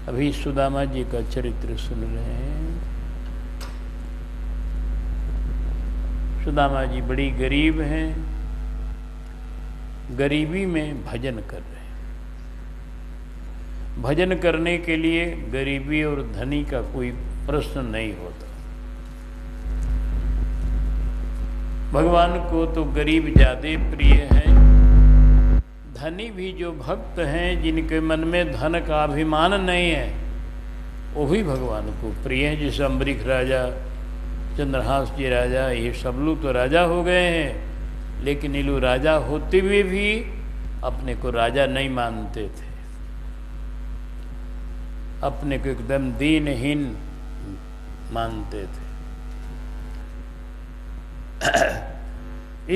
अभी सुदामा जी का चरित्र सुन रहे हैं। सुदामा जी बड़ी गरीब हैं, गरीबी में भजन कर रहे हैं। भजन करने के लिए गरीबी और धनी का कोई प्रश्न नहीं होता। भगवान को तो गरीब ज्यादा प्रिय है। धनी भी जो भक्त हैं, जिनके मन में धन का अभिमान नहीं है, वो भी भगवान को प्रिय है। जैसे अम्बरीश राजा, चंद्रहास जी राजा, ये सब लोग तो राजा हो गए हैं, लेकिन ये लोग राजा होते हुए भी अपने को राजा नहीं मानते थे। अपने को एकदम दीनहीन मानते थे।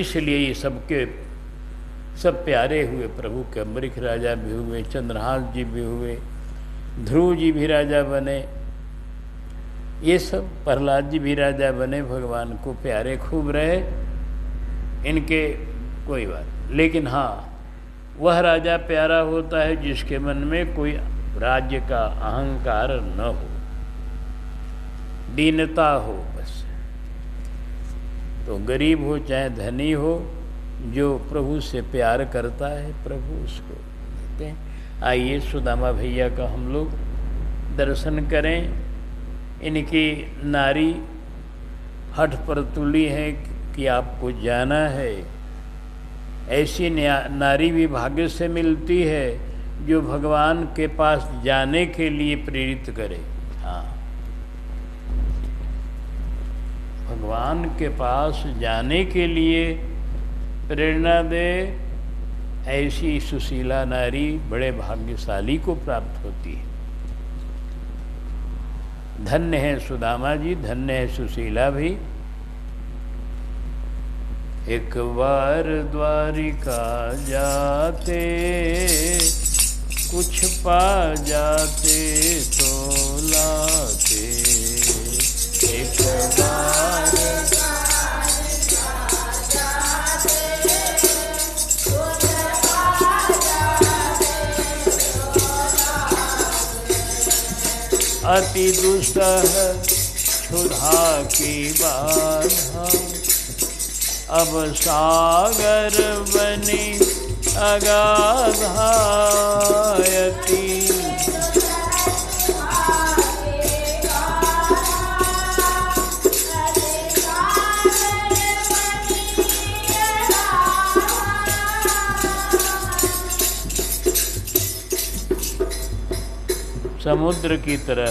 इसलिए ये सबके सब प्यारे हुए प्रभु के। अम्बरीश राजा भी हुए, चंद्रहास जी भी हुए, ध्रुव जी भी राजा बने, ये सब प्रहलाद जी भी राजा बने, भगवान को प्यारे खूब रहे। इनके कोई बात, लेकिन हाँ, वह राजा प्यारा होता है जिसके मन में कोई राज्य का अहंकार न हो, दीनता हो बस। तो गरीब हो चाहे धनी हो, जो प्रभु से प्यार करता है प्रभु उसको देते हैं। आइए सुदामा भैया का हम लोग दर्शन करें। इनकी नारी हठ पर तुली है कि आपको जाना है। ऐसी नारी भी भाग्य से मिलती है जो भगवान के पास जाने के लिए प्रेरित करे। हाँ, भगवान के पास जाने के लिए प्रेरणा दे, ऐसी सुशीला नारी बड़े भाग्यशाली को प्राप्त होती है। धन्य है सुदामा जी, धन्य है सुशीला भी। एक बार द्वारिका जाते, कुछ पा जाते तो लाते। एक बार अति दुस्सह क्षुधा की बाधा, अब सागर बनी अगाधायती। समुद्र की तरह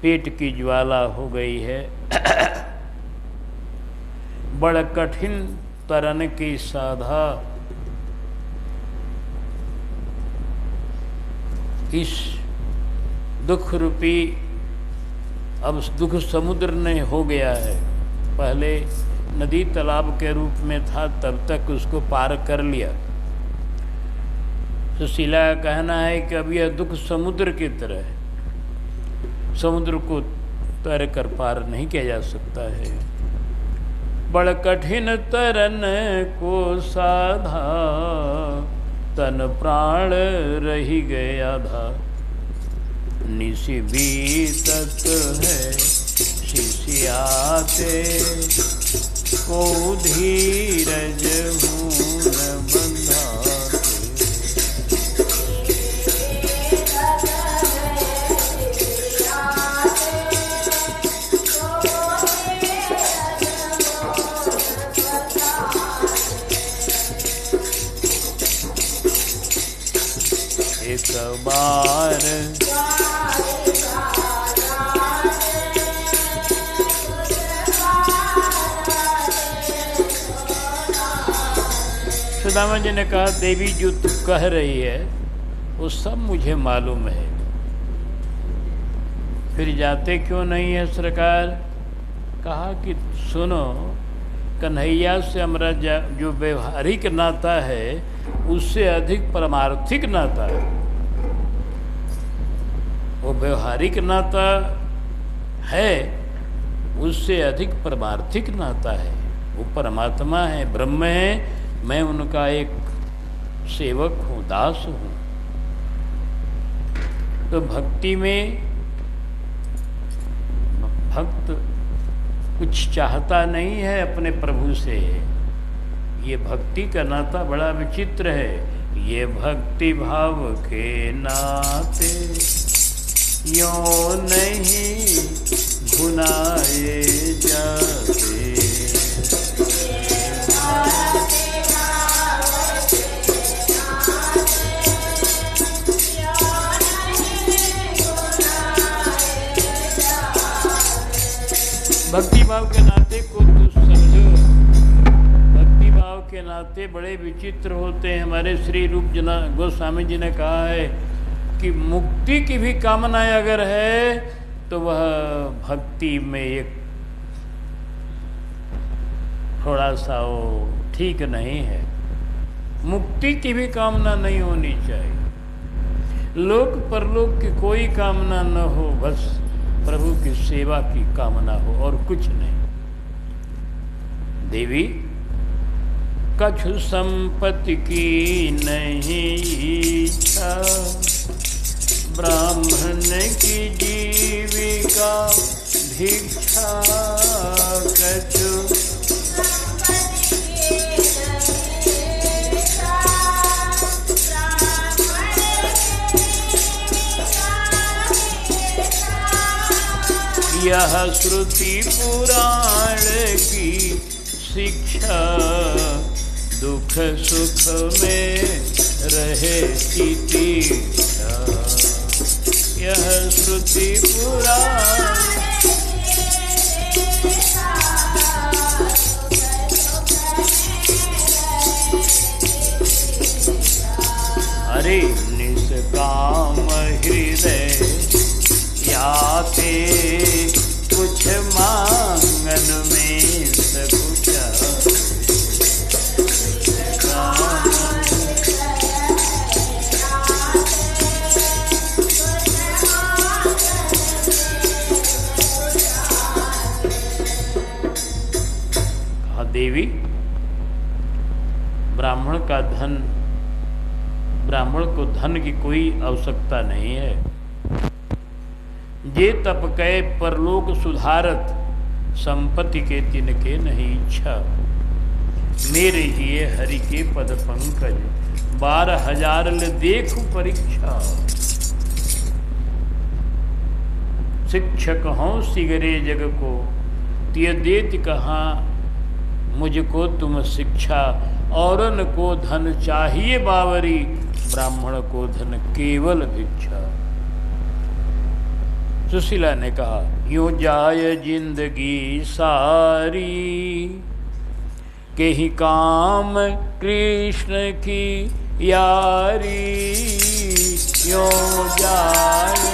पेट की ज्वाला हो गई है। बड़ कठिन तरन की साधा, इस दुख रूपी अब दुख समुद्र ने हो गया है। पहले नदी तालाब के रूप में था, तब तक उसको पार कर लिया। सुशीला का कहना है कि अब यह दुख समुद्र की तरह है, समुद्र को तैर कर पार नहीं किया जा सकता है। बड़ कठिन तरन को साधा, तन प्राण रही गया था। निसी बीतत है शिष्याते, को धीरज हूँ बंधा। एक बार सुदामा जी ने कहा, देवी जो तू कह रही है वो सब मुझे मालूम है, फिर जाते क्यों नहीं है सरकार? कहा कि सुनो, कन्हैया से हमारा जो व्यवहारिक नाता है उससे अधिक परमार्थिक नाता है। वो व्यवहारिक नाता है, उससे अधिक परमार्थिक नाता है। वो परमात्मा है, ब्रह्म है, मैं उनका एक सेवक हूँ, दास हूँ। तो भक्ति में भक्त कुछ चाहता नहीं है अपने प्रभु से। ये भक्ति का नाता बड़ा विचित्र है। ये भक्ति भाव के नाते यों नहीं भुलाए जाते। भक्ति भाव के नाते को तू समझो। भक्ति भाव के नाते बड़े विचित्र होते हैं। हमारे श्री रूप गोस्वामी जी ने कहा है कि मुक्ति की भी कामना अगर है तो वह भक्ति में एक थोड़ा सा वो ठीक नहीं है। मुक्ति की भी कामना नहीं होनी चाहिए। लोक परलोक की कोई कामना न हो, बस प्रभु की सेवा की कामना हो और कुछ नहीं। देवी कछु संपत्ति की नहीं इच्छा, ब्राह्मण की जीविका भिक्षा कछु। यह श्रुति पुराण की शिक्षा, दुख सुख में रहे तीक्षा। यह श्रुति पुराण अरे निष्काम हृदय याते कुछ मांगन में सकुच। कहा देवी ब्राह्मण का धन, ब्राह्मण को धन की कोई आवश्यकता नहीं है। जे तप कै परलोक सुधारत, संपत्ति के तिनके नहीं इच्छा। मेरे ही हरि के पद पंकज, 12,000 ले देखु परीक्षा। शिक्षक हों सिगरे जग को, तिय देत कहाँ मुझको तुम शिक्षा। औरन को धन चाहिए बावरी, ब्राह्मण को धन केवल भिक्षा। सुशीला ने कहा यूं जाय जिंदगी सारी, के ही काम कृष्ण की यारी। यूं जाय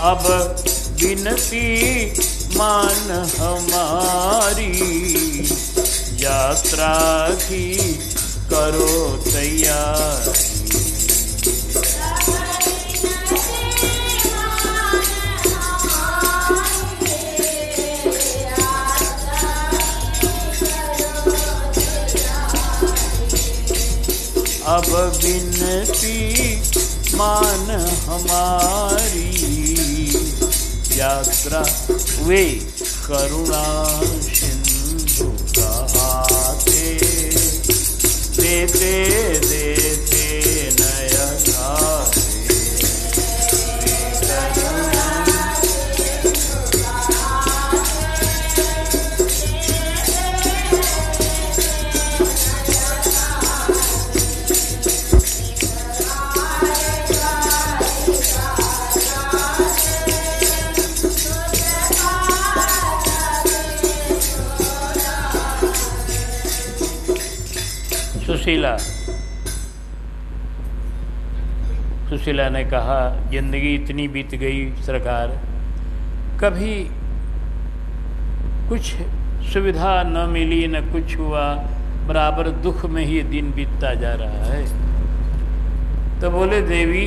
अब बिनती मान हमारी, यात्रा की करो तैयारी। अब बिनती मान हमारी, यात्रा वे करुणा सिंधु कहाते। देते देते नया घाते। सुशीला ने कहा जिंदगी इतनी बीत गई सरकार, कभी कुछ सुविधा न मिली न कुछ हुआ, बराबर दुख में ही दिन बीतता जा रहा है। तो बोले देवी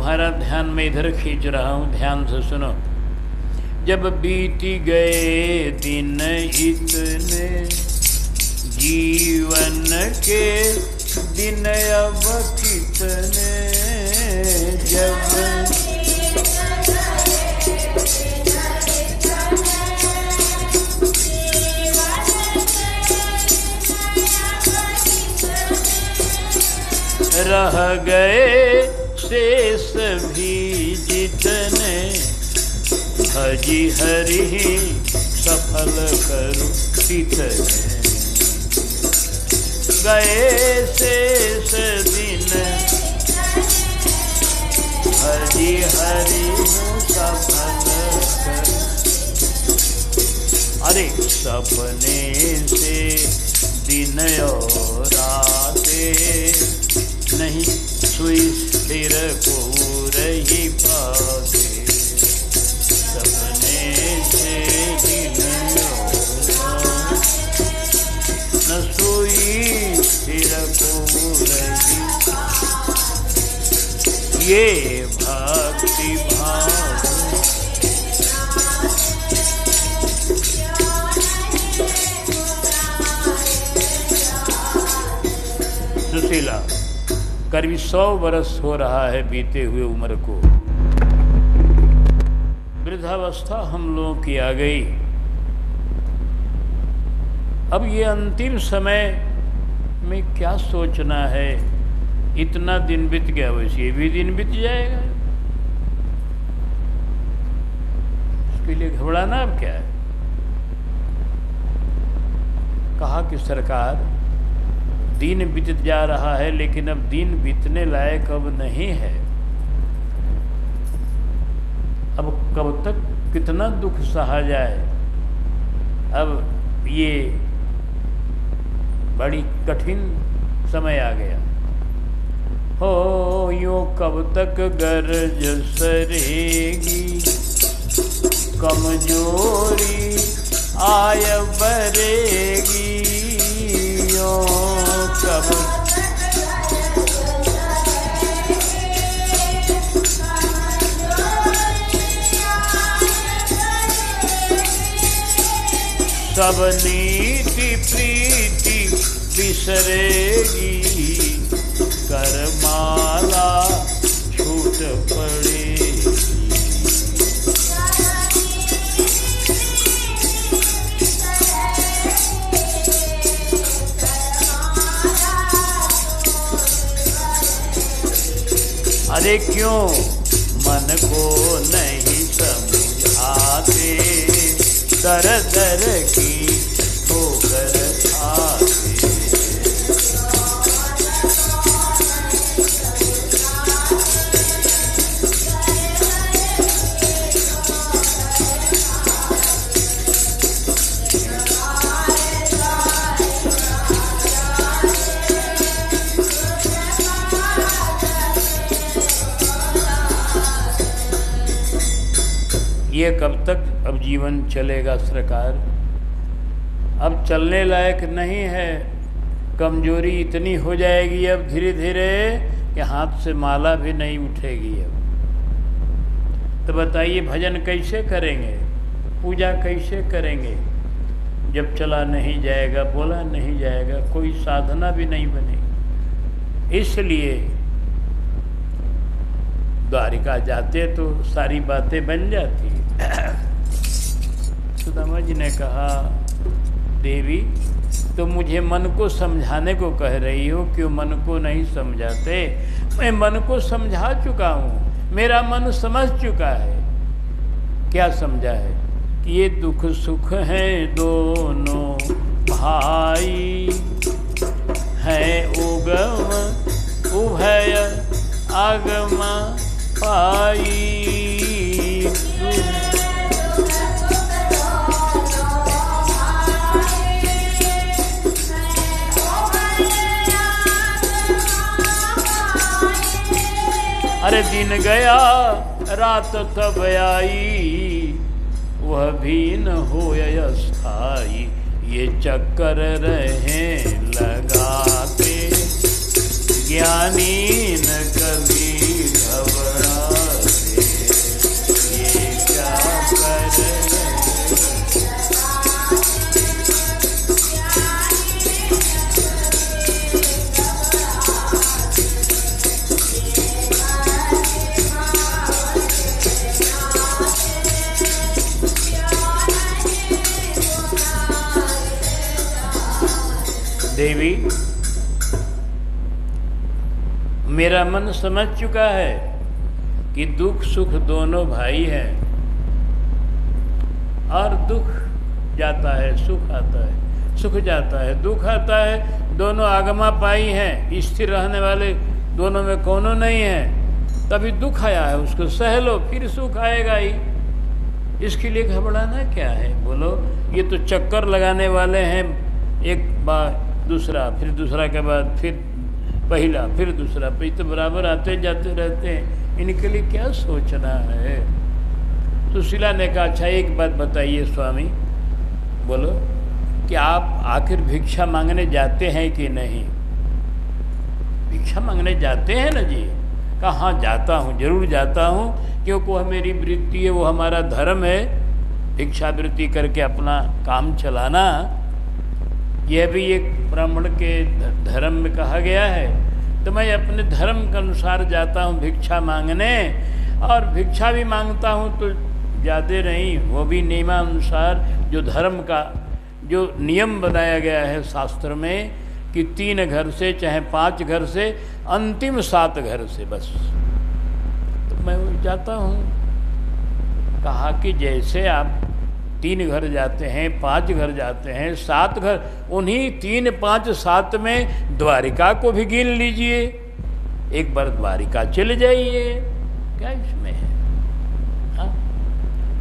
तुम्हारा ध्यान मैं इधर खींच रहा हूँ, ध्यान से सुनो। जब बीती गए दिन इतने, जीवन के दिन अब कितने, जब रह गए शेष भी जितने, हजी हरि सफल करो तितने। गए शेष दिन हरि हरि सफल करो। अरे सपने से दिन और रातें नहीं सुई स्थिर को रही पाते। सपने से दिन न सुई स्थिर को रही, ये भक्ति भाव सुशीला। करीब 100 वर्ष हो रहा है बीते हुए उम्र को, वृद्धावस्था हम लोगों की आ गई। अब ये अंतिम समय में क्या सोचना है? इतना दिन बीत गया, वैसे ये भी दिन बीत जाएगा। इसके लिए घबराना अब क्या है? कहा कि सरकार दिन बीत जा रहा है, लेकिन अब दिन बीतने लायक अब नहीं है। अब कब तक कितना दुख सहा जाए? अब ये बड़ी कठिन समय आ गया। हो यूं कब तक गरज सरेगी, कमजोरी आय बरेगी। कब सब नीति प्रीति बिसरेगी, करमाला छूट पड़ेगी। अरे क्यों मन को नहीं समझाते, दर दर की ठोकर खाते। ये कब तक अब जीवन चलेगा सरकार? अब चलने लायक नहीं है। कमजोरी इतनी हो जाएगी अब धीरे धीरे कि हाथ से माला भी नहीं उठेगी। अब तो बताइए भजन कैसे करेंगे, पूजा कैसे करेंगे जब चला नहीं जाएगा, बोला नहीं जाएगा, कोई साधना भी नहीं बनेगी। इसलिए द्वारिका जाते तो सारी बातें बन जाती। सुदामा जी ने कहा, देवी तो मुझे मन को समझाने को कह रही हो, क्यों मन को नहीं समझाते? मैं मन को समझा चुका हूँ, मेरा मन समझ चुका है। क्या समझा है? कि ये दुख सुख हैं दोनों भाई, है उगम उभय आगम पाई। अरे दिन गया रात तब आई, वह भी न होय अस्थाई। ये चक्कर रहे लगाते, ज्ञानी न कभी घबरा। देवी, मेरा मन समझ चुका है कि दुख सुख दोनों भाई हैं, और दुख जाता है सुख आता है, सुख जाता है दुख आता है, दोनों आगमा पाई हैं, स्थिर रहने वाले दोनों में कोनो नहीं है। तभी दुख आया है, उसको सह लो, फिर सुख आएगा ही। इसके लिए घबराना क्या है? बोलो, ये तो चक्कर लगाने वाले हैं, एक बार दूसरा, फिर दूसरा के बाद फिर पहला, फिर दूसरा, फिर तो बराबर आते जाते रहते हैं, इनके लिए क्या सोचना है? तो शिला ने कहा, अच्छा एक बात बताइए स्वामी, बोलो कि आप आखिर भिक्षा मांगने जाते हैं कि नहीं? भिक्षा मांगने जाते हैं ना जी? कहा हाँ जाता हूँ, जरूर जाता हूँ, क्योंकि वह मेरी वृत्ति है, वो हमारा धर्म है, भिक्षावृत्ति करके अपना काम चलाना। यह भी एक ब्राह्मण के धर्म में कहा गया है। तो मैं अपने धर्म के अनुसार जाता हूँ भिक्षा मांगने, और भिक्षा भी मांगता हूँ तो ज़्यादा नहीं, वो भी नियमानुसार, जो धर्म का जो नियम बनाया गया है शास्त्र में कि 3 घर से चाहे 5 घर से, अंतिम 7 घर से बस। तो मैं जाता हूँ। कहा कि जैसे आप 3 घर जाते हैं, 5 घर जाते हैं, 7 घर, उन्हीं 3, 5, 7 में द्वारिका को भी गिन लीजिए, एक बार द्वारिका चले जाइए, क्या इसमें है? हाँ,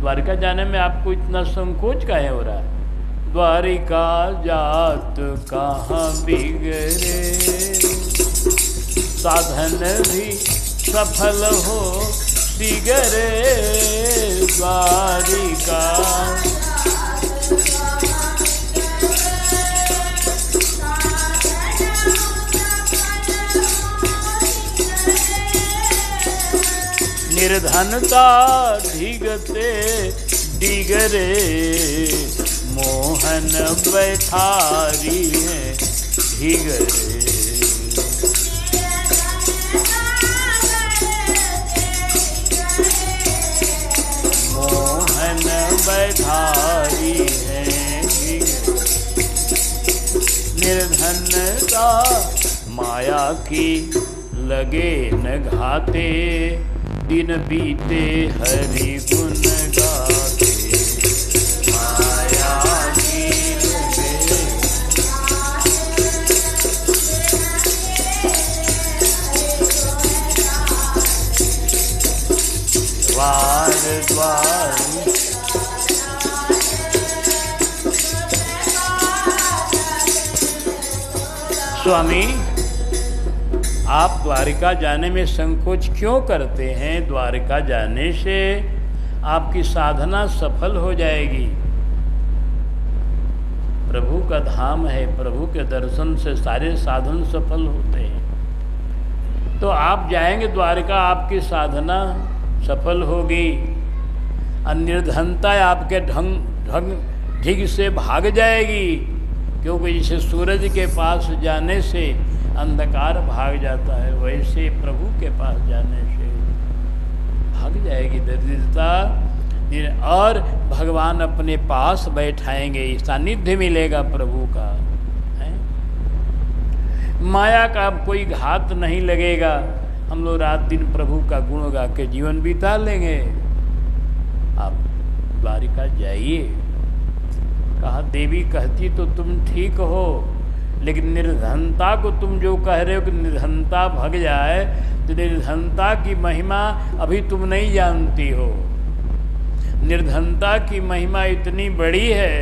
द्वारिका जाने में आपको इतना संकोच काहे हो रहा है? द्वारिका जात कहाँ बिगड़े, साधन भी सफल हो सिगरे, द्वारिका निर्धनता धिगते डिगरे, मोहन बैठारी है धिगरे। मोहन बैठारी है निर्धनता, माया की लगे न घाते, दिन बीते हरि गुण गाते, माया की लगे द्वार द्वार। स्वामी, आप द्वारिका जाने में संकोच क्यों करते हैं? द्वारिका जाने से आपकी साधना सफल हो जाएगी। प्रभु का धाम है, प्रभु के दर्शन से सारे साधन सफल होते हैं। तो आप जाएंगे द्वारिका, आपकी साधना सफल होगी, निर्धनता आपके ढंग से भाग जाएगी, क्योंकि जैसे सूरज के पास जाने से अंधकार भाग जाता है, वैसे प्रभु के पास जाने से भाग जाएगी दरिद्रता, और भगवान अपने पास बैठाएंगे, सानिध्य मिलेगा प्रभु का, है? माया का कोई घात नहीं लगेगा। हम लोग रात दिन प्रभु का गुण गा के जीवन बिता लेंगे। आप द्वारिका जाइए। कहा, देवी कहती तो तुम ठीक हो, लेकिन निर्धनता को तुम जो कह रहे हो कि निर्धनता भग जाए, तो निर्धनता की महिमा अभी तुम नहीं जानती हो। निर्धनता की महिमा इतनी बड़ी है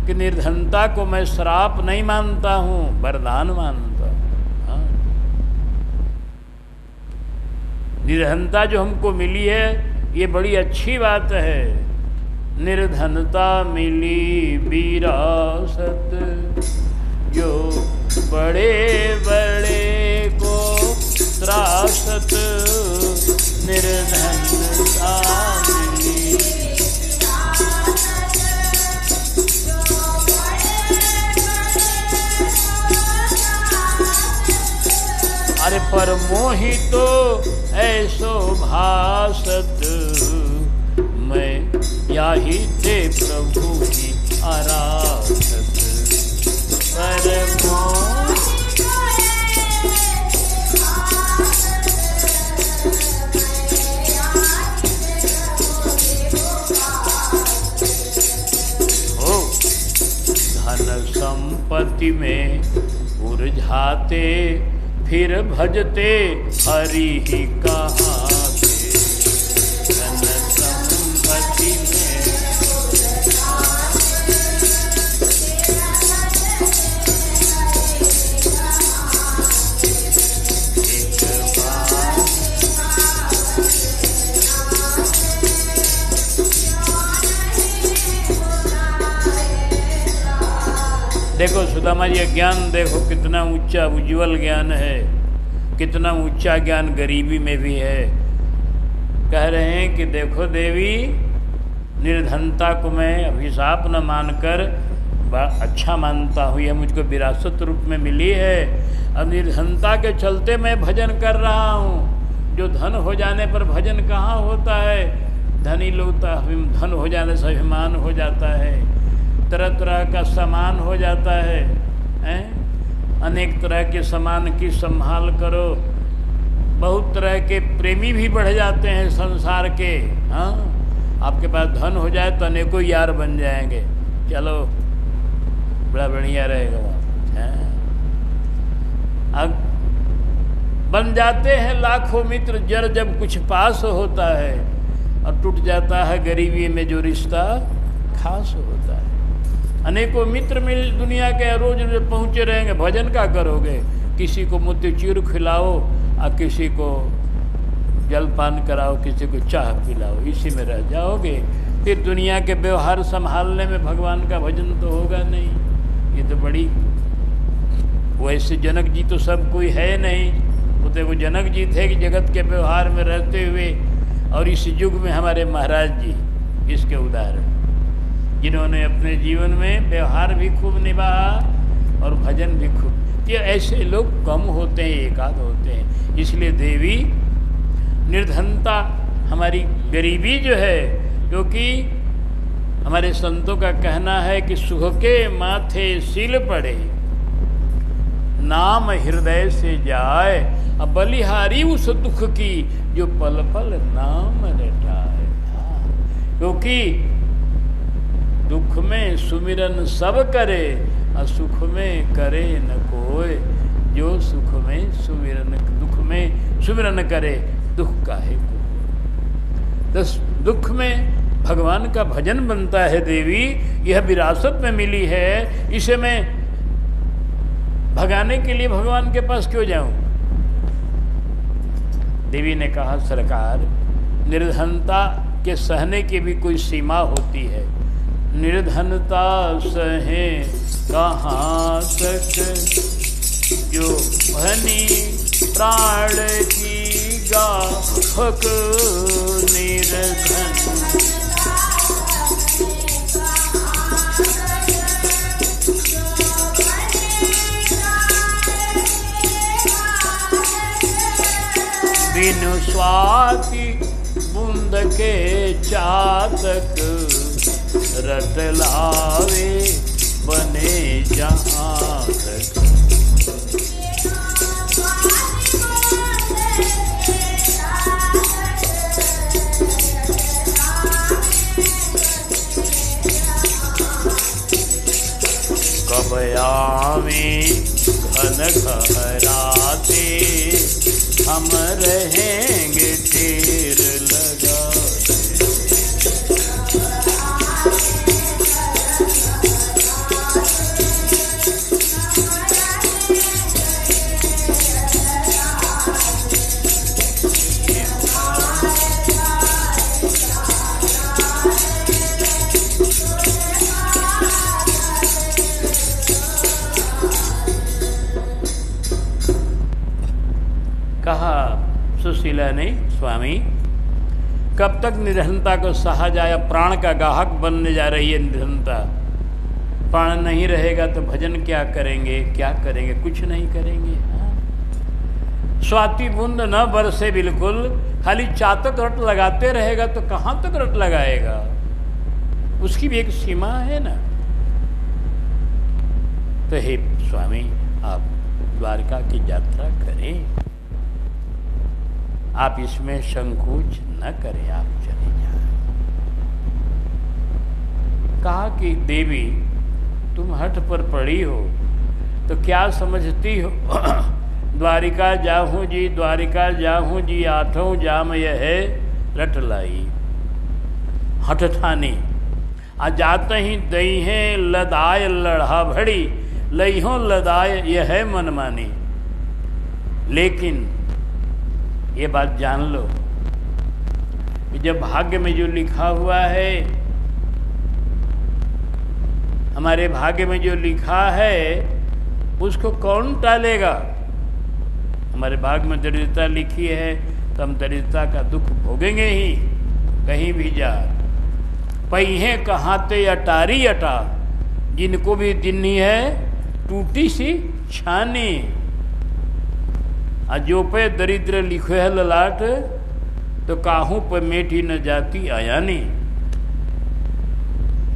कि निर्धनता को मैं श्राप नहीं मानता हूँ, वरदान मानता हूँ। हाँ, निर्धनता जो हमको मिली है ये बड़ी अच्छी बात है। निर्धनता मिली विरासत, जो बड़े बड़े को त्रासत, निर्धनता मिली। अरे पर मोहि तो ऐसो भासत, मैं याही ते प्रभु की आराधत। संपत्ति में उलझाते फिर भजते हरि ही कहाते। धन संपत्ति में देखो सुदामा जी, ज्ञान देखो कितना ऊंचा उज्जवल ज्ञान है, कितना ऊंचा ज्ञान गरीबी में भी है। कह रहे हैं कि देखो देवी, निर्धनता को मैं अभिशाप न मानकर अच्छा मानता हूँ, यह मुझको विरासत रूप में मिली है। अब निर्धनता के चलते मैं भजन कर रहा हूँ। जो धन हो जाने पर भजन कहाँ होता है? धनी लोग तो धन हो जाने से अभिमान हो जाता है, तरह तरह का सामान हो जाता है, अनेक तरह के सामान की संभाल करो। बहुत तरह के प्रेमी भी बढ़ जाते हैं संसार के। हाँ, आपके पास धन हो जाए तो अनेकों यार बन जाएंगे, चलो बड़ा बढ़िया रहेगा वहाँ। अब बन जाते हैं लाखों मित्र, जर जब कुछ पास होता है, और टूट जाता है गरीबी में जो रिश्ता खास होता है। अनेकों मित्र मिल दुनिया के रोज रोज पहुँचे रहेंगे, भजन का करोगे? किसी को मोतीचूर खिलाओ और किसी को जलपान कराओ, किसी को चाह पिलाओ, इसी में रह जाओगे। फिर दुनिया के व्यवहार संभालने में भगवान का भजन तो होगा नहीं। ये तो बड़ी, वैसे जनक जी तो सब कोई है नहीं, वो तो वो जनक जी थे कि जगत के व्यवहार में रहते हुए, और इस युग में हमारे महाराज जी इसके उदाहरण, जिन्होंने अपने जीवन में व्यवहार भी खूब निभाया और भजन भी खूब। ये ऐसे लोग कम होते हैं, एकाध होते हैं। इसलिए देवी, निर्धनता हमारी गरीबी जो है, क्योंकि हमारे संतों का कहना है कि सुख के माथे सील पड़े, नाम हृदय से जाए, अब बलिहारी उस दुख की जो पल पल नाम रटाए। क्योंकि दुख में सुमिरन सब करे, और सुख में करे न कोय। जो सुख में सुमिरन, दुख में सुमिरन करे, दुख काहे को। दुख में भगवान का भजन बनता है देवी, यह विरासत में मिली है, इसे मैं भगाने के लिए भगवान के पास क्यों जाऊं? देवी ने कहा, सरकार, निर्धनता के सहने की भी कोई सीमा होती है। निर्धनता सहे कहाँ तक, जो भनी प्राण की गाहक निर्धन। बिनु स्वाति बूंद के चातक, रट लावे बने जहाँ तक। कब आवे घन घहराते, हम रहेंगे ढेर लगाते। कहा सुशीला ने, स्वामी कब तक निर्धनता को सहा जाए? प्राण का गाहक बनने जा रही है निर्धनता। प्राण नहीं रहेगा तो भजन क्या करेंगे? क्या करेंगे? कुछ नहीं करेंगे। स्वाति बूंद न बरसे बिल्कुल, खाली चातक रट लगाते रहेगा तो कहाँ तक रट लगाएगा? उसकी भी एक सीमा है ना। तो हे स्वामी आप द्वारका की यात्रा करें, आप इसमें संकोच न करें, आप चले जाएं। कहा कि देवी तुम हठ पर पड़ी हो तो क्या समझती हो? द्वारिका जाहूँ जी, द्वारिका जाहूँ जी, आठों जाम यह है रट लाई। हठ ठानी आ जाते ही दई है लदाय लड़ा भड़ी, लइहों लदाय यह है मनमानी। लेकिन ये बात जान लो कि जब भाग्य में जो लिखा हुआ है, हमारे भाग्य में जो लिखा है उसको कौन टालेगा? हमारे भाग्य में दरिद्रता लिखी है तो हम दरिद्रता का दुख भोगेंगे ही, कहीं भी जा। पहिए कहाते अटारी अटा, जिनको भी दिननी है टूटी सी छानी। जो पे दरिद्र लिखे है ललाट, तो काहू पे मेटी न जाती आयानी।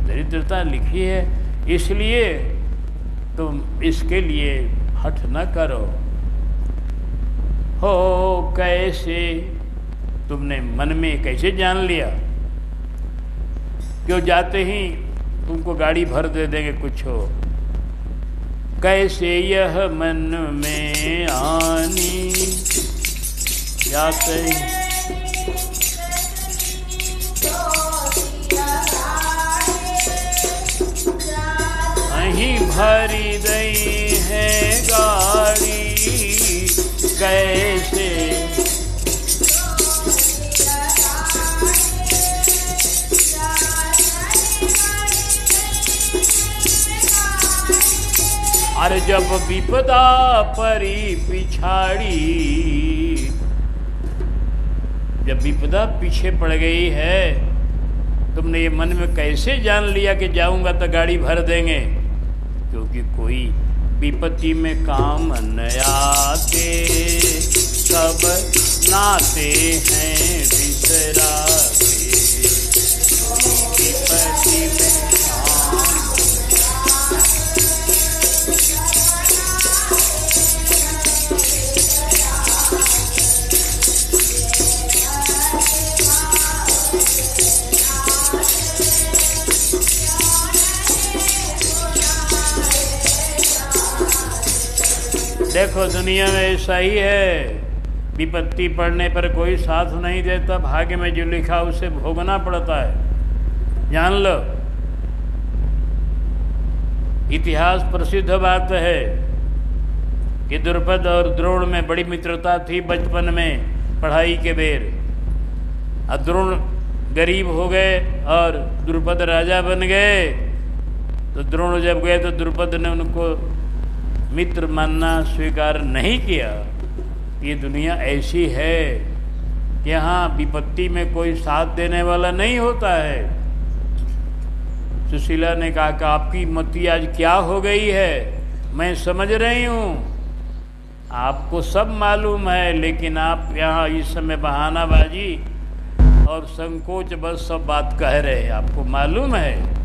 दरिद्रता लिखी है, इसलिए तुम इसके लिए हठ न करो। हो कैसे तुमने मन में कैसे जान लिया? क्यों जाते ही तुमको गाड़ी भर दे देंगे कुछ हो। कैसे यह मन में आनी जाते ही अहीं भरी दई है गाड़ी। कैसे अरे जब विपदा परी पिछाड़ी, जब विपदा पीछे पड़ गई है, तुमने ये मन में कैसे जान लिया कि जाऊंगा तो गाड़ी भर देंगे? क्योंकि कोई विपत्ति में काम न आते, सब नाते हैं बिसराते। विपत्ति में देखो दुनिया में ऐसा ही है, विपत्ति पड़ने पर कोई साथ नहीं देता, भाग्य में जो लिखा उसे भोगना पड़ता है। जान लो, इतिहास प्रसिद्ध बात है कि द्रुपद और द्रोण में बड़ी मित्रता थी बचपन में पढ़ाई के बेर। अब द्रोण गरीब हो गए और द्रुपद राजा बन गए, तो द्रोण जब गए तो द्रुपद ने उनको मित्र मानना स्वीकार नहीं किया। ये दुनिया ऐसी है कि यहाँ विपत्ति में कोई साथ देने वाला नहीं होता है। सुशीला ने कहा कि आपकी मति आज क्या हो गई है? मैं समझ रही हूँ, आपको सब मालूम है, लेकिन आप यहाँ इस समय बहानाबाजी और संकोच बस सब बात कह रहे हैं। आपको मालूम है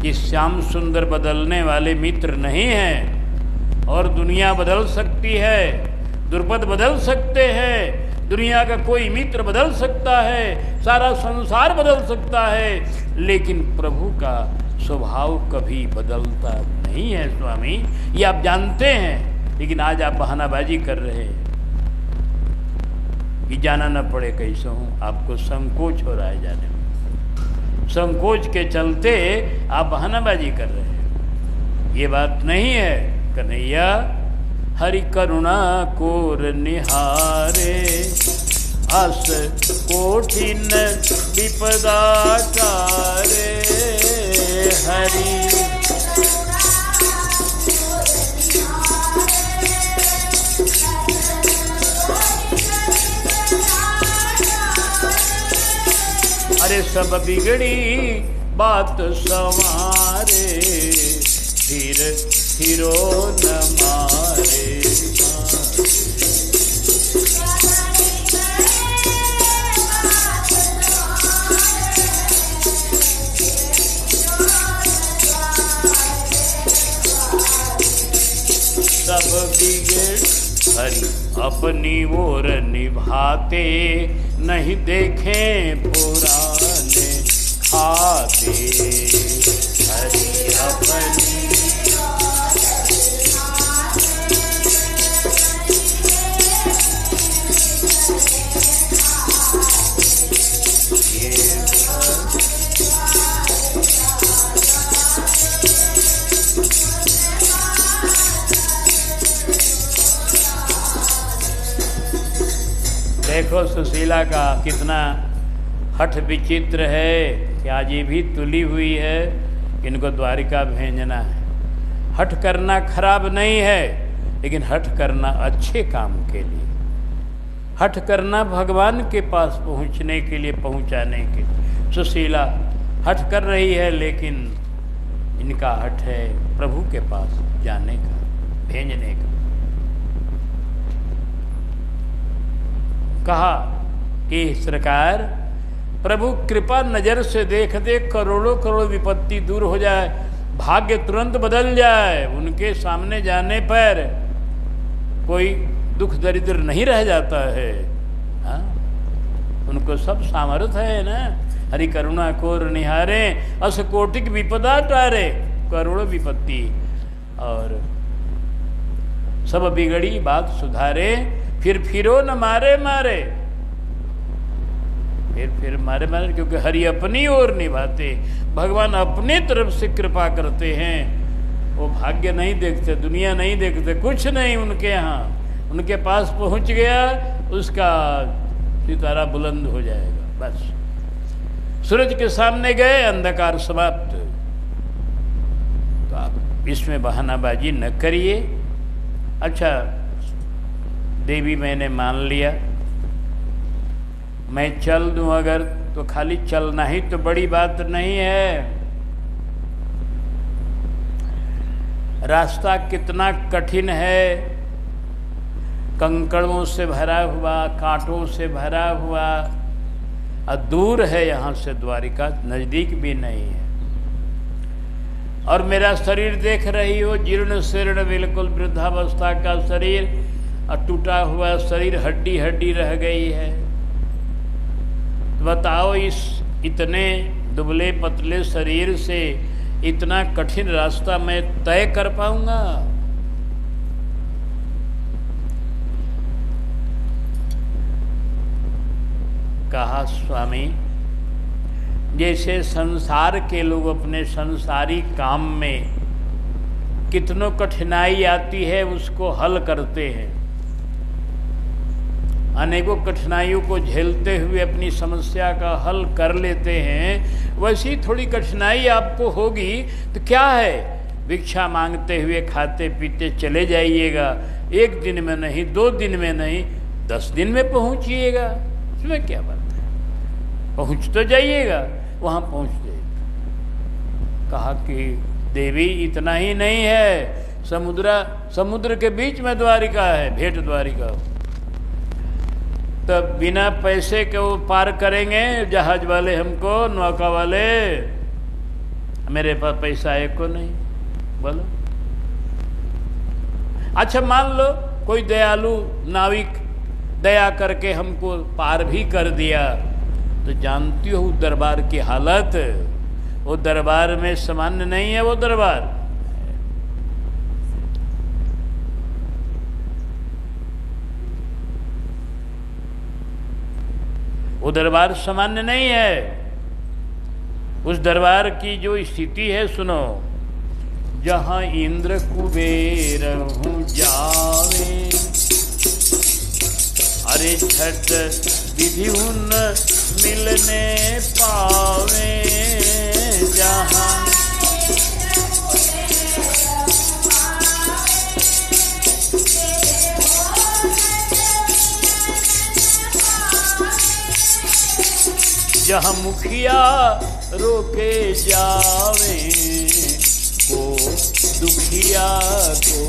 कि श्याम सुंदर बदलने वाले मित्र नहीं हैं, और दुनिया बदल सकती है, द्रुपद बदल सकते हैं, दुनिया का कोई मित्र बदल सकता है, सारा संसार बदल सकता है, लेकिन प्रभु का स्वभाव कभी बदलता नहीं है स्वामी। ये आप जानते हैं, लेकिन आज आप बहानाबाजी कर रहे हैं कि जाना न पड़े कैसे हूँ। आपको संकोच हो रहा है जाने में, संकोच के चलते आप बहानाबाजी कर रहे हैं। ये बात नहीं है। कन्हैया हरि करुणा कोर निहारे, अस कोठिन विपदा टारे। हरि अरे सब बिगड़ी बात संवारे, फिर हिरो न मारे। अपनी ओर निभाते, नहीं देखें पुराने खाते। हरि अपनी देखो सुशीला का कितना हठ विचित्र है कि आज ये भी तुली हुई है कि इनको द्वारिका भेजना है। हठ करना खराब नहीं है, लेकिन हठ करना अच्छे काम के लिए, हठ करना भगवान के पास पहुंचने के लिए, पहुंचाने के। सुशीला हठ कर रही है, लेकिन इनका हठ है प्रभु के पास जाने का, भेजने का। कहा कि सरकार प्रभु कृपा नजर से देख दे, करोड़ों करोड़ विपत्ति दूर हो जाए, भाग्य तुरंत बदल जाए। उनके सामने जाने पर कोई दुख दरिद्र नहीं रह जाता है। हाँ, उनको सब सामर्थ्य है ना। हरि करुणा कोर निहारे, अस कोटिक विपदा टारे, करोड़ों विपत्ति और सब बिगड़ी बात सुधारे, फिरो न मारे मारे, फिर मारे मारे, क्योंकि हरि अपनी ओर निभाते। भगवान अपनी तरफ से कृपा करते हैं। वो भाग्य नहीं देखते, दुनिया नहीं देखते, कुछ नहीं उनके यहाँ। उनके पास पहुंच गया, उसका सितारा बुलंद हो जाएगा। बस सूरज के सामने गए, अंधकार समाप्त। तो आप इसमें बहानाबाजी न करिए। अच्छा देवी मैंने मान लिया, मैं चल दूं अगर, तो खाली चलना ही तो बड़ी बात नहीं है। रास्ता कितना कठिन है, कंकड़ों से भरा हुआ, कांटों से भरा हुआ, और दूर है यहाँ से द्वारिका, नजदीक भी नहीं है। और मेरा शरीर देख रही हो, जीर्ण शीर्ण बिल्कुल वृद्धावस्था का शरीर, और टूटा हुआ शरीर, हड्डी हड्डी रह गई है। तो बताओ इस इतने दुबले पतले शरीर से इतना कठिन रास्ता मैं तय कर पाऊंगा? कहा स्वामी, जैसे संसार के लोग अपने संसारी काम में कितनों कठिनाई आती है उसको हल करते हैं, अनेकों कठिनाइयों को झेलते हुए अपनी समस्या का हल कर लेते हैं, वैसी थोड़ी कठिनाई आपको होगी तो क्या है, भिक्षा मांगते हुए खाते पीते चले जाइएगा। 1 दिन में नहीं, 2 दिन में नहीं, 10 दिन में पहुंचिएगा। इसमें क्या बात है, पहुंच तो जाइएगा, वहां पहुंच जाइएगा। कहा कि देवी इतना ही नहीं है, समुद्र के बीच में द्वारिका है, भेंट द्वारिका। तब बिना पैसे के वो पार करेंगे जहाज वाले हमको, नौका वाले? मेरे पास पैसा एक को नहीं, बोलो। अच्छा मान लो कोई दयालु नाविक दया करके हमको पार भी कर दिया, तो जानती हो दरबार की हालत, वो दरबार में सामान्य नहीं है। वो दरबार सामान्य नहीं है। उस दरबार की जो स्थिति है सुनो, जहां इंद्र कुबेर हूँ जावे, अरे छठ विधि उन मिलने पावे, जहां जहाँ मुखिया रोके जावे, को दुखिया को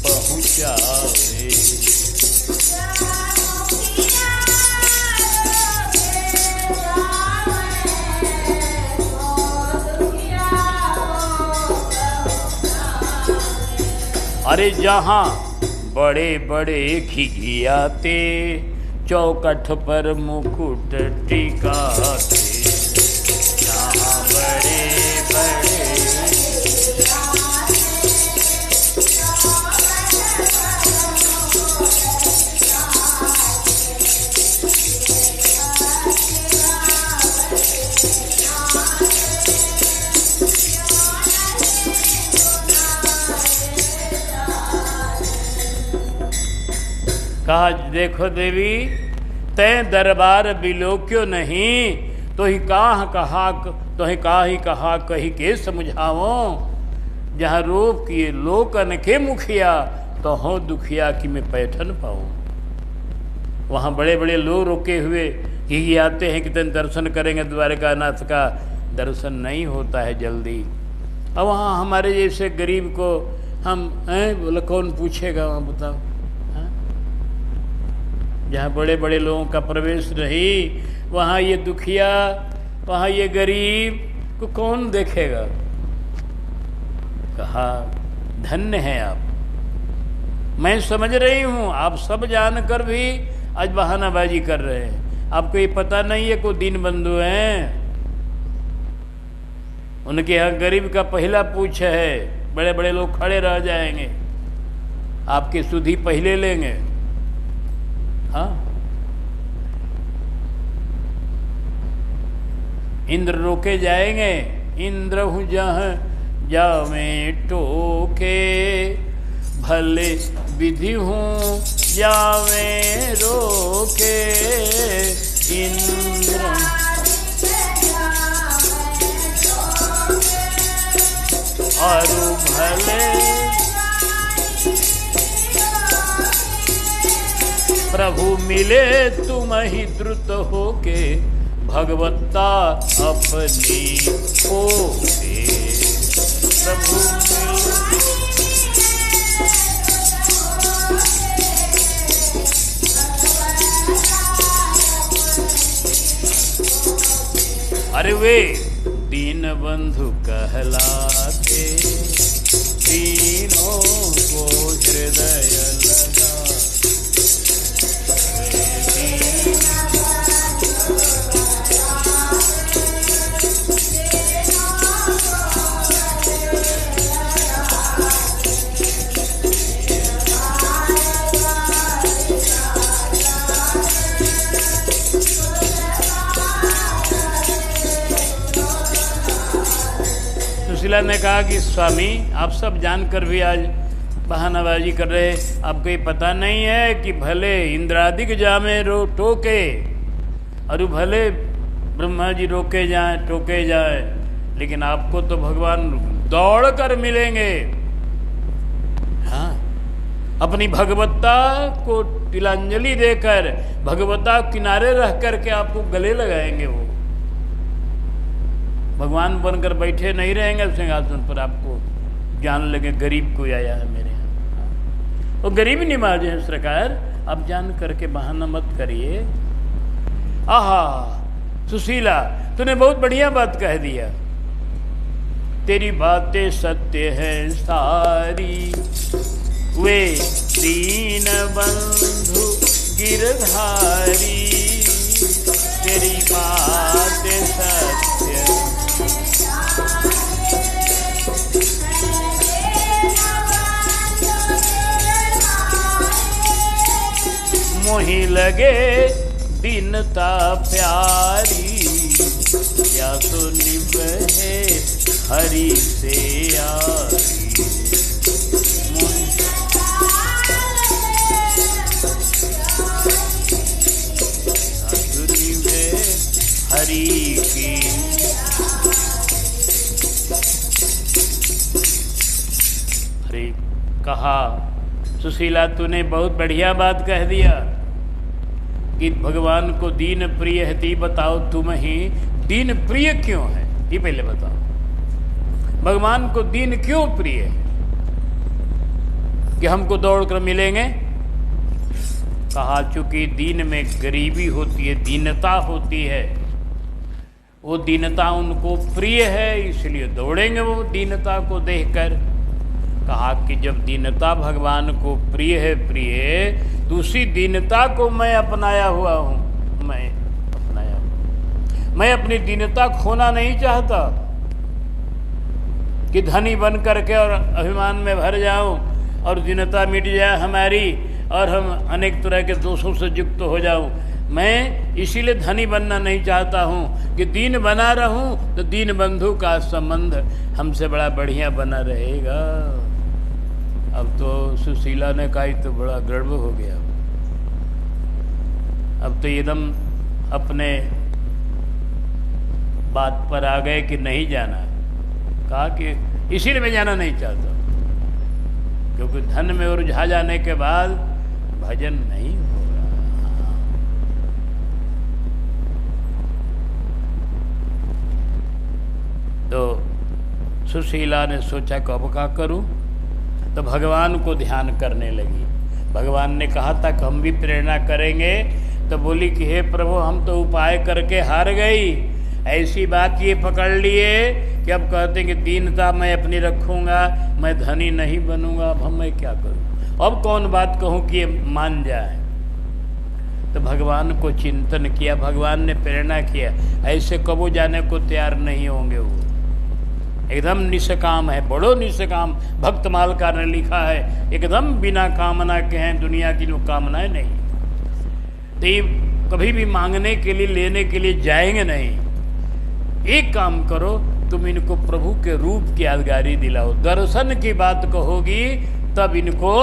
पहुँचावे। अरे जहाँ बड़े बड़े घिघियाते, चौखट पर मुकुट टिकाते, यहाँ बड़े बड़े कहा, देखो देवी तय दरबार बिलोक्यो नहीं, तो ही कहा कही के समझावो, जहाँ रूप किए लोकन के मुखिया, तो हो दुखिया कि मैं पैठन पाऊँ। वहाँ बड़े बड़े लोग रोके हुए ही आते हैं कि तेन दर्शन करेंगे, द्वारका नाथ का दर्शन नहीं होता है जल्दी। अब वहाँ हमारे जैसे गरीब को हम बोले कौन पूछेगा, वहाँ बताओ। जहाँ बड़े बड़े लोगों का प्रवेश नहीं, वहाँ ये दुखिया, वहाँ ये गरीब को कौन देखेगा। कहा, धन्य हैं आप। मैं समझ रही हूँ आप सब जानकर भी आज बहानाबाजी कर रहे हैं। आपको ये पता नहीं है कोई दीन बंधु हैं, उनके यहाँ गरीब का पहला पूछ है। बड़े बड़े लोग खड़े रह जाएंगे, आपकी सुधि पहले लेंगे। हाँ, इंद्र रोके जाएंगे, इंद्र हूँ जहाँ जावे टोके, भले विधि हूँ जावे रोके, इंद्र और भले प्रभु मिले तुम ही द्रुत होके, भगवत्ता अपनी होके। प्रभु अरे वे दीन बंधु कहलाते, तीनों को हृदय लगा। सुशीला ने कहा कि स्वामी आप सब जानकर भी आज बहानाबाजी कर रहे, आपको ये पता नहीं है कि भले इंद्रादिक जामे रो टोके, और भले ब्रह्मा जी रोके जाएं टोके जाएं, लेकिन आपको तो भगवान दौड़ कर मिलेंगे। हाँ, अपनी भगवत्ता को तिलांजलि देकर, भगवत्ता किनारे रह करके आपको गले लगाएंगे। वो भगवान बनकर बैठे नहीं रहेंगे सिंहासन पर, आपको जान लगे गरीब कोई आया है मेरे यहाँ। वो गरीब निवाज है सरकार, आप जान करके बहाना मत करिए। आहा सुशीला, तूने बहुत बढ़िया बात कह दिया, तेरी बातें सत्य है सारी। वे दीन बंधु गिरधारी, तेरी बातें सत्य। मोही लगे दीनता प्यारी, या तो निभे हरि से यारी। निभे हरि की। अरे कहा सुशीला, तूने बहुत बढ़िया बात कह दिया कि भगवान को दीन प्रिय है। ती बताओ तुम ही दीन प्रिय क्यों है, ये पहले बताओ। भगवान को दीन क्यों प्रिय है कि हमको दौड़कर मिलेंगे? कहा चूंकि दीन में गरीबी होती है, दीनता होती है, वो दीनता उनको प्रिय है, इसलिए दौड़ेंगे वो दीनता को देखकर। कहा कि जब दीनता भगवान को प्रिय है तो उसी दीनता को मैं अपनाया हुआ हूँ, मैं अपनी दीनता खोना नहीं चाहता कि धनी बन करके और अभिमान में भर जाऊं और दीनता मिट जाए हमारी और हम अनेक तरह के दोषों से युक्त हो जाऊं। मैं इसीलिए धनी बनना नहीं चाहता हूं कि दीन बना रहूं तो दीन बंधु का संबंध हमसे बड़ा बढ़िया बना रहेगा। अब तो सुशीला ने कहा तो बड़ा गड़बड़ हो गया, अब तो एकदम अपने बात पर आ गए कि नहीं जाना। कहा कि इसीलिए मैं जाना नहीं चाहता क्योंकि धन में उलझा जाने के बाद भजन नहीं हो रहा। तो सुशीला ने सोचा कब का करूं, तो भगवान को ध्यान करने लगी। भगवान ने कहा था कि हम भी प्रेरणा करेंगे, तो बोली कि हे प्रभु हम तो उपाय करके हार गई। ऐसी बात ये पकड़ लिए कि अब कहते हैं कि दीनता मैं अपनी रखूंगा, मैं धनी नहीं बनूंगा। अब मैं क्या करूं, अब कौन बात कहूं कि ये मान जाए। तो भगवान को चिंतन किया, भगवान ने प्रेरणा किया, ऐसे कबो जाने को तैयार नहीं होंगे। वो एकदम निष्काम है, बड़ो निष्काम। भक्तमाल का ने लिखा है एकदम बिना कामना के हैं, दुनिया की जो कामनाएं नहीं। तो ये कभी भी मांगने के लिए लेने के लिए जाएंगे नहीं। एक काम करो, तुम इनको प्रभु के रूप की यादगारी दिलाओ, दर्शन की बात कहोगी तब इनको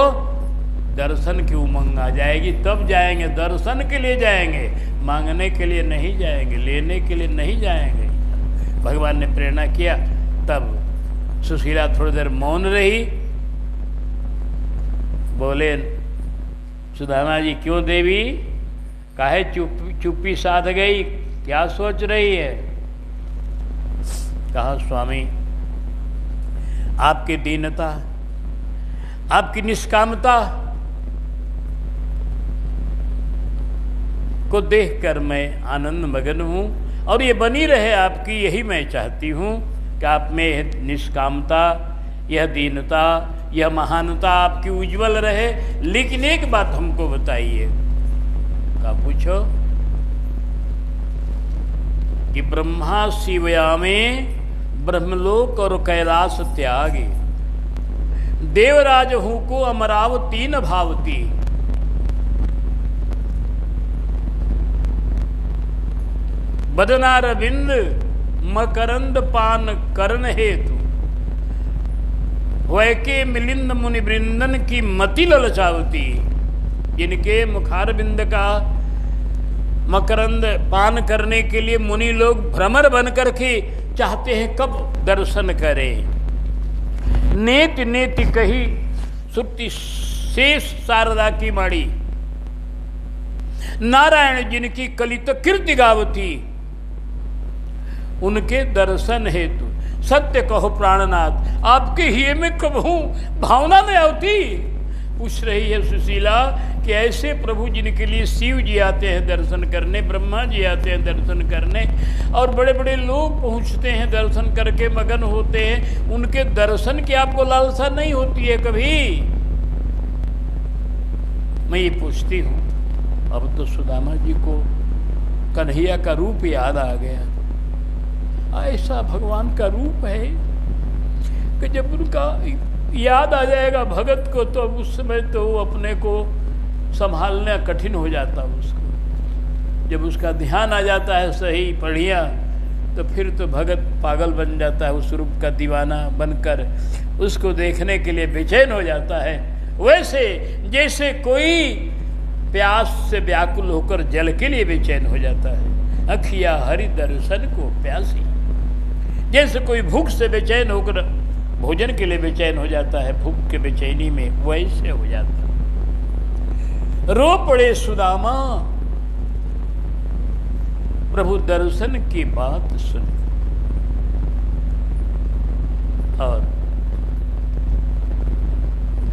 दर्शन की उमंग आ जाएगी, तब जाएंगे, दर्शन के लिए जाएंगे, मांगने के लिए नहीं जाएंगे, लेने के लिए नहीं जाएंगे। भगवान ने प्रेरणा किया। तब सुशीला थोड़ी देर मौन रही। बोले सुदामा जी क्यों देवी, काहे चुप्पी साध गई, क्या सोच रही है। कहा स्वामी आपकी दीनता, आपकी निष्कामता को देखकर मैं आनंद मगन हूं और ये बनी रहे आपकी, यही मैं चाहती हूं कि आप में यह निष्कामता, यह दीनता, यह महानता आपकी उज्जवल रहे। लेकिन एक बात हमको बताइए। का पूछो कि ब्रह्मा शिवया में ब्रह्मलोक और कैलाश त्यागी, देवराज हूं को अमरावती न भावती। बदनारविंद मकरंद पान करण हेतु, वैके मिलिंद मुनि वृंदन की मति ललचावती। जिनके मुखारविंद का मकरंद पान करने के लिए मुनि लोग भ्रमर बन करके चाहते हैं कब दर्शन करें। नेति नेति कही सुप्ति शेष शारदा की माड़ी, नारायण जिनकी कलित कीर्ति गावती। उनके दर्शन हेतु सत्य कहो प्राणनाथ, आपके हिये में कब हूं भावना में आवती। पूछ रही है सुशीला कि ऐसे प्रभु जिनके लिए शिव जी आते हैं दर्शन करने, ब्रह्मा जी आते हैं दर्शन करने, और बड़े बड़े लोग पहुंचते हैं दर्शन करके मगन होते हैं, उनके दर्शन की आपको लालसा नहीं होती है कभी। मैं ये पूछती हूं। अब तो सुदामा जी को कन्हैया का रूप याद आ गया। ऐसा भगवान का रूप है कि जब उनका याद आ जाएगा भगत को, तो उस समय तो वो अपने को संभालना कठिन हो जाता उसको। जब उसका ध्यान आ जाता है सही बढ़िया, तो फिर तो भगत पागल बन जाता है, उस रूप का दीवाना बनकर उसको देखने के लिए बेचैन हो जाता है। वैसे जैसे कोई प्यास से व्याकुल होकर जल के लिए बेचैन हो जाता है, अखिया हरि दर्शन को प्यासी। जैसे कोई भूख से बेचैन होकर भोजन के लिए बेचैन हो जाता है, भूख के बेचैनी में वैसे हो जाता है। रो पड़े सुदामा प्रभु दर्शन की बात सुन, और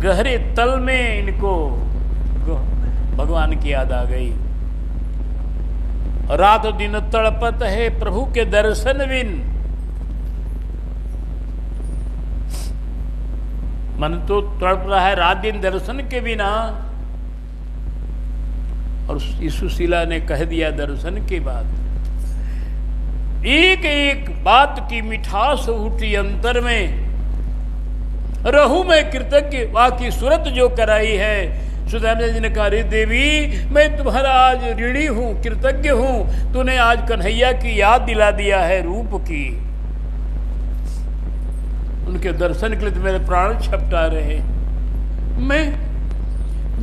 गहरे तल में इनको भगवान की याद आ गई। रात दिन तड़पत है प्रभु के दर्शन बिन, मन तो तड़प रहा है रात दिन दर्शन के बिना। और इस सुशीला ने कह दिया दर्शन के बाद, एक एक बात की मिठास उठी अंतर में, रहूं मैं कृतज्ञ वाह की सूरत जो कराई है। सुदामा जी ने कहा, अरे देवी मैं तुम्हारा आज ऋणी हूं, कृतज्ञ हूं, तूने आज कन्हैया की याद दिला दिया है रूप की। उनके दर्शन के लिए तो मेरे प्राण छपटा रहे। मैं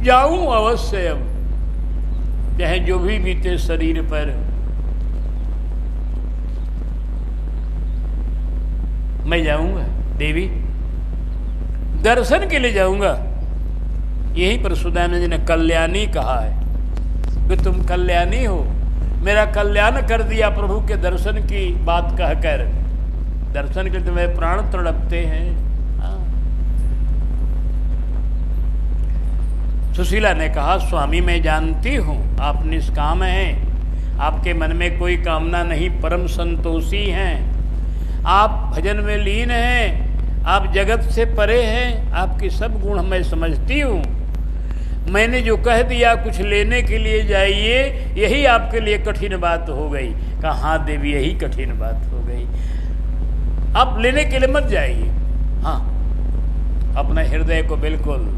जाऊं अवश्य, अब चाहे जो भी बीते शरीर पर, मैं जाऊंगा देवी, दर्शन के लिए जाऊंगा। यहीं पर सुदामा जी ने कल्याणी कहा है कि तुम कल्याणी हो, मेरा कल्याण कर दिया प्रभु के दर्शन की बात कहकर। दर्शन के लिए तो मेरे प्राण तड़पते हैं। सुशीला ने कहा, स्वामी मैं जानती हूं आप निष्काम हैं, आपके मन में कोई कामना नहीं, परम संतोषी हैं, आप भजन में लीन हैं, आप जगत से परे हैं, आपके सब गुण मैं समझती हूँ। मैंने जो कह दिया कुछ लेने के लिए जाइए, यही आपके लिए कठिन बात हो गई। कहा हाँ देवी यही कठिन बात हो गई, आप लेने के लिए मत जाइए। हाँ, अपने हृदय को बिल्कुल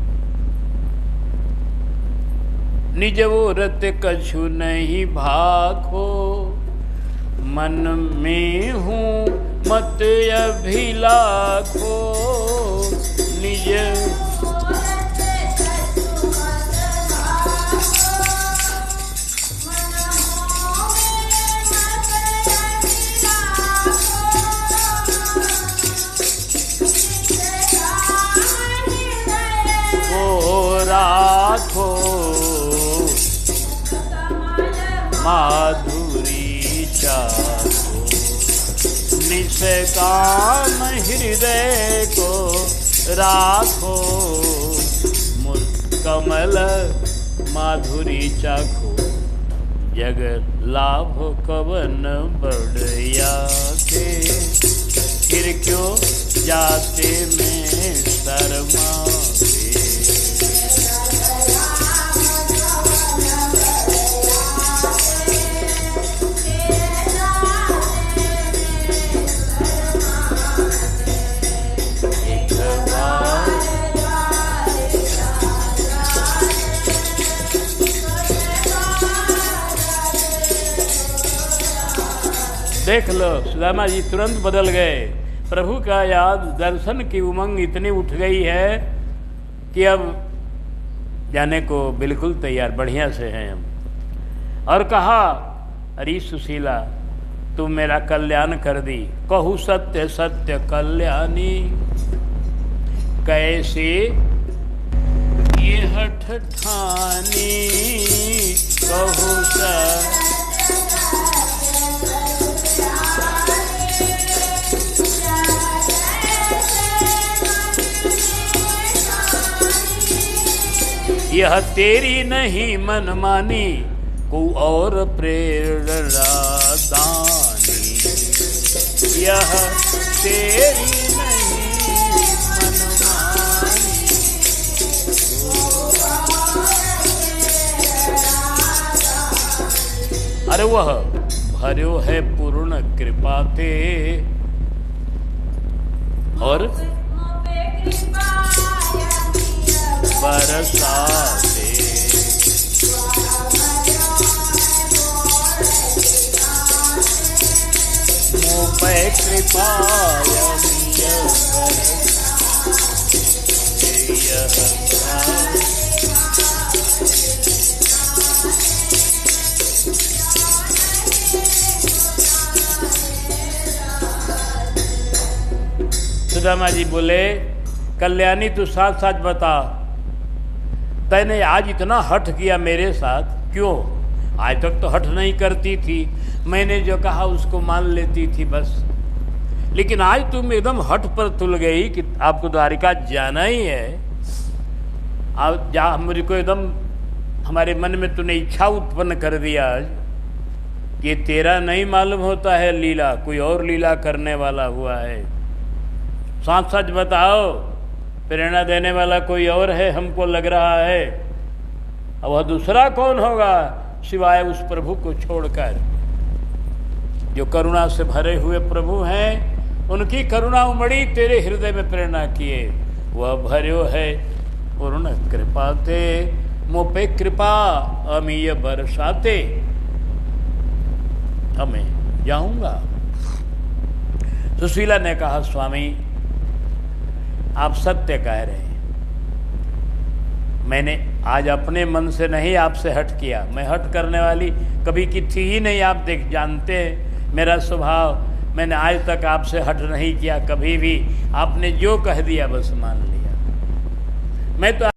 निज वो रत कछु नहीं भाखो, मन में हूँ मत अभिलाखो, निज राखो माधुरी चाखो, निष्काम हृदय को राखो, कमल माधुरी चाखो, जगत लाभ कवन बढ़िया के, फिर क्यों जाते में शर्मा। देख लो सुदामा जी तुरंत बदल गए। प्रभु का याद दर्शन की उमंग इतनी उठ गई है कि अब जाने को बिल्कुल तैयार, बढ़िया से हैं हम। और कहा, अरे सुशीला तुम मेरा कल्याण कर दी, कहू सत्य सत्य कल्याणी, कैसे ये हठ ठानी, कहू सत्य यह तेरी नहीं मनमानी, को और प्रेरणा दानी, यह तेरी नहीं मनमानी। अरे वह भर्यो है पूर्ण कृपा ते, और बरसाते, मुँह पे कृपा सुदामा जी बोले, कल्याणी तू साथ साथ बता, तैने आज इतना हठ किया मेरे साथ क्यों? आज तक तो हठ नहीं करती थी, मैंने जो कहा उसको मान लेती थी बस, लेकिन आज तुम एकदम हठ पर तुल गई कि आपको द्वारिका जाना ही है। अब जा, मुझको एकदम हमारे मन में तूने इच्छा उत्पन्न कर दिया आज, ये तेरा नहीं मालूम होता है लीला, कोई और लीला करने वाला हुआ है। साथ साथ बताओ प्रेरणा देने वाला कोई और है हमको लग रहा है, और वह दूसरा कौन होगा सिवाय उस प्रभु को छोड़कर। जो करुणा से भरे हुए प्रभु हैं, उनकी करुणा उमड़ी तेरे हृदय में प्रेरणा किए, वह भर्यो है पूर्ण कृपा ते, मुँह पे कृपा अमीय बरसाते। हमें जाऊंगा। सुशीला ने कहा स्वामी आप सत्य कह रहे हैं, मैंने आज अपने मन से नहीं आपसे हट किया, मैं हट करने वाली कभी की थी ही नहीं, आप देख जानते हैं मेरा स्वभाव, मैंने आज तक आपसे हट नहीं किया कभी भी, आपने जो कह दिया बस मान लिया। मैं तो